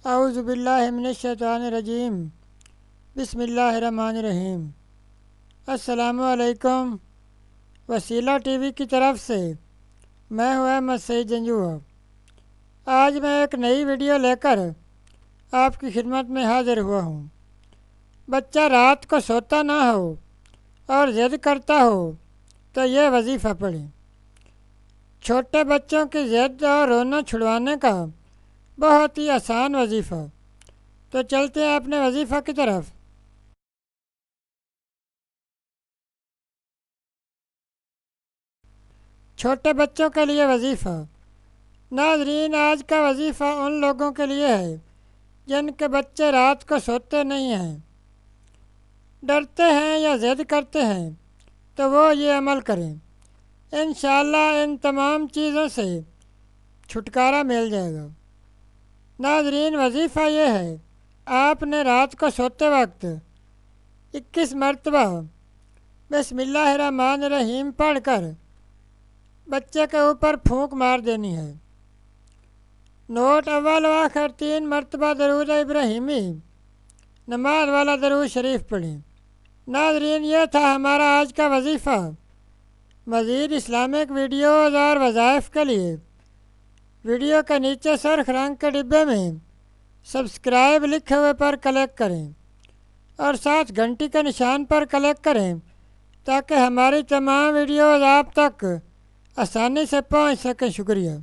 اعوذ باللہ من الشیطان الرجیم بسم اللہ الرحمن الرحیم۔ السلام علیکم۔ وسیلہ ٹی وی کی طرف سے میں ہوں احمد سعید جنجوع۔ آج میں ایک نئی ویڈیو لے کر آپ کی خدمت میں حاضر ہوا ہوں۔ بچہ رات کو سوتا نہ ہو اور ضد کرتا ہو تو یہ وظیفہ پڑھیں۔ چھوٹے بچوں کی ضد اور رونا چھڑوانے کا بہت ہی آسان وظیفہ، تو چلتے ہیں اپنے وظیفہ کی طرف۔ چھوٹے بچوں کے لیے وظیفہ۔ ناظرین، آج کا وظیفہ ان لوگوں کے لیے ہے جن کے بچے رات کو سوتے نہیں ہیں، ڈرتے ہیں یا ضد کرتے ہیں، تو وہ یہ عمل کریں۔ انشاءاللہ ان تمام چیزوں سے چھٹکارا مل جائے گا۔ ناظرین، وظیفہ یہ ہے، آپ نے رات کو سوتے وقت 21 مرتبہ بسم اللہ الرحمن الرحیم پڑھ کر بچے کے اوپر پھونک مار دینی ہے۔ نوٹ: اول و آخر 3 مرتبہ درود ابراہیمی، نماز والا درود شریف پڑھیں۔ ناظرین، یہ تھا ہمارا آج کا وظیفہ۔ مزید اسلامک ویڈیوز اور وظائف کے لیے ویڈیو کے نیچے سرخ رنگ کے ڈبے میں سبسکرائب لکھے ہوئے پر کلک کریں اور ساتھ گھنٹی کے نشان پر کلک کریں تاکہ ہماری تمام ویڈیوز آپ تک آسانی سے پہنچ سکیں۔ شکریہ۔